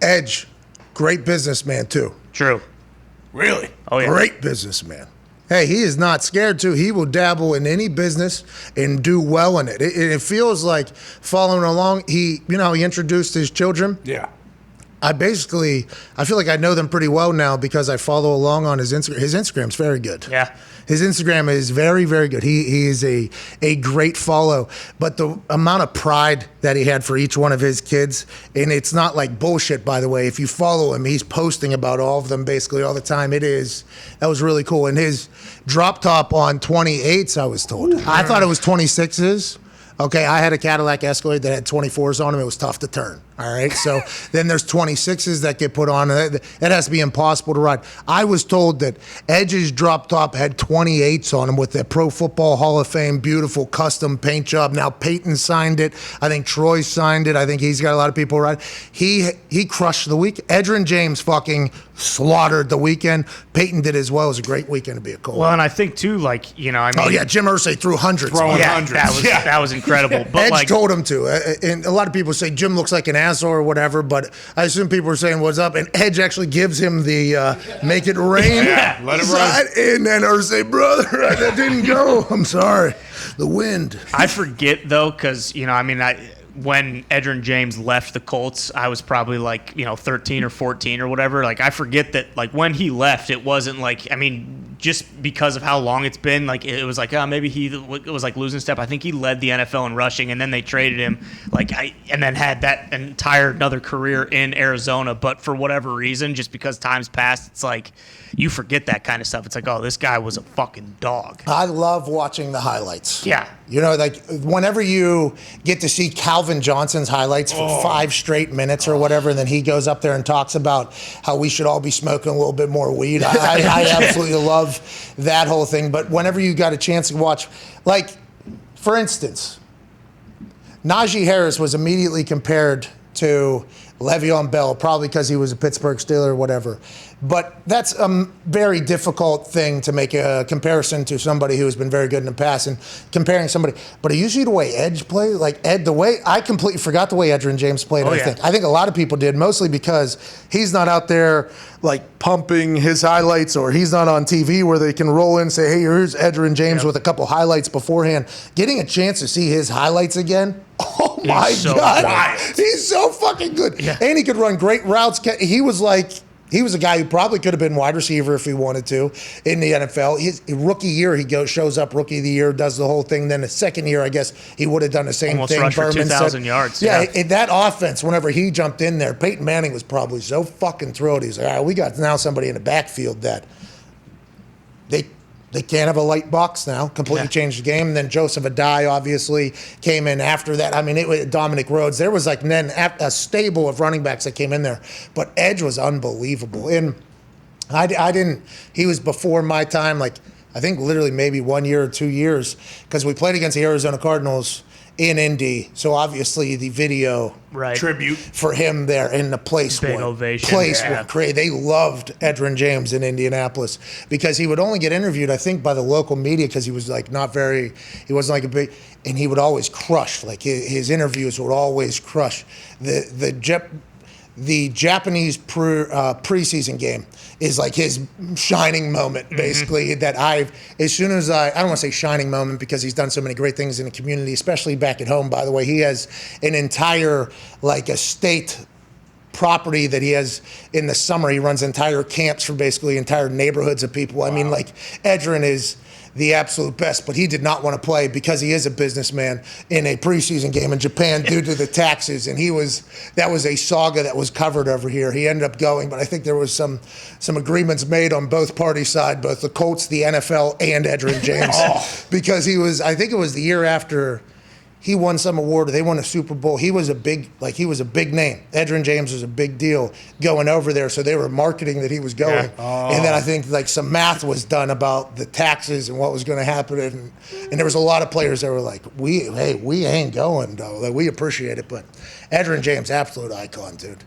Edge, great businessman too. True. Really? Oh, yeah. Great businessman. Hey, he is not scared to. He will dabble in any business and do well in it. It feels like following along. He introduced his children. Yeah. I feel like I know them pretty well now because I follow along on his Instagram. His Instagram's very good. Yeah. His Instagram is very, very good. He is a great follow. But the amount of pride that he had for each one of his kids, and it's not like bullshit, by the way. If you follow him, he's posting about all of them basically all the time. That was really cool. And his drop top on 28s, I was told. I thought it was 26s. Okay, I had a Cadillac Escalade that had 24s on them. It was tough to turn. All right, so then there's 26s that get put on. That has to be impossible to ride. I was told that Edge's drop top had 28s on them with the Pro Football Hall of Fame beautiful custom paint job. Now Peyton signed it. I think Troy signed it. I think he's got a lot of people ride. He crushed the week. Edgerrin James fucking slaughtered the weekend. Peyton did as well. It was a great weekend to be a Colt. Well, and I think too, like, you know, I mean, oh yeah, Jim Irsay threw hundreds. That was incredible. But Edge told him to, and a lot of people say Jim looks like an asshole or whatever, but I assume people are saying what's up, and Edge actually gives him the make it rain. Yeah, let it run. And then Irsay, brother, that didn't go. I'm sorry. The wind. I forget though, because when Edgerrin James left the Colts, I was probably 13 or 14 or whatever. Like, I forget that, like, when he left, it wasn't like, just because of how long it's been, like, it was like, maybe he was like losing step. I think he led the NFL in rushing, and then they traded him, and then had that entire another career in Arizona. But for whatever reason, just because time's passed, it's like you forget that kind of stuff. It's like, oh, this guy was a fucking dog. I love watching the highlights. Yeah. Like whenever you get to see Calvin Johnson's highlights for 5 straight minutes or whatever, and then he goes up there and talks about how we should all be smoking a little bit more weed. I absolutely love that whole thing. But whenever you got a chance to watch, like, for instance, Najee Harris was immediately compared to Le'Veon Bell, probably because he was a Pittsburgh Steeler or whatever. But that's a very difficult thing to make a comparison to somebody who has been very good in the past and comparing somebody. But you see the way Edge played, I completely forgot the way Edgerrin James played. I think a lot of people did, mostly because he's not out there like pumping his highlights, or he's not on TV where they can roll in and say, hey, here's Edgerrin James with a couple highlights beforehand. Getting a chance to see his highlights again, oh my God. He's so fucking good. Yeah. And he could run great routes. He was a guy who probably could have been wide receiver if he wanted to in the NFL. His rookie year, shows up rookie of the year, does the whole thing. Then the second year, I guess he would have done the same thing. Almost rushed for 2,000 yards. Yeah, in that offense, whenever he jumped in there, Peyton Manning was probably so fucking thrilled. He's like, all right, we got now somebody in the backfield that they can't have a light box now. Completely changed the game. And then Joseph Adai obviously came in after that. It was Dominic Rhodes. There was then a stable of running backs that came in there. But Edge was unbelievable. And he was before my time, I think literally maybe 1 year or 2 years, because we played against the Arizona Cardinals in Indy. So obviously the video tribute for him there in the place big ovation. Went crazy. They loved Edgerrin James in Indianapolis because he would only get interviewed, I think, by the local media because he was he wasn't a big, and he would always crush. His interviews would always crush. The Japanese preseason game is like his shining moment, basically. That as soon as I don't want to say shining moment because he's done so many great things in the community, especially back at home, by the way. He has an entire, estate property that he has in the summer. He runs entire camps for basically entire neighborhoods of people. Wow. Edgerrin is the absolute best, but he did not want to play because he is a businessman in a preseason game in Japan due to the taxes, and that was a saga that was covered over here. He ended up going, but I think there was some agreements made on both parties' side, both the Colts, the NFL, and Edgerrin James, because I think it was the year after he won some award, or they won a Super Bowl. He was a big name. Edgerrin James was a big deal going over there, so they were marketing that he was going. Yeah. And then I think some math was done about the taxes and what was going to happen, and there was a lot of players that were like, we ain't going though. We appreciate it, but Edgerrin James, absolute icon, dude.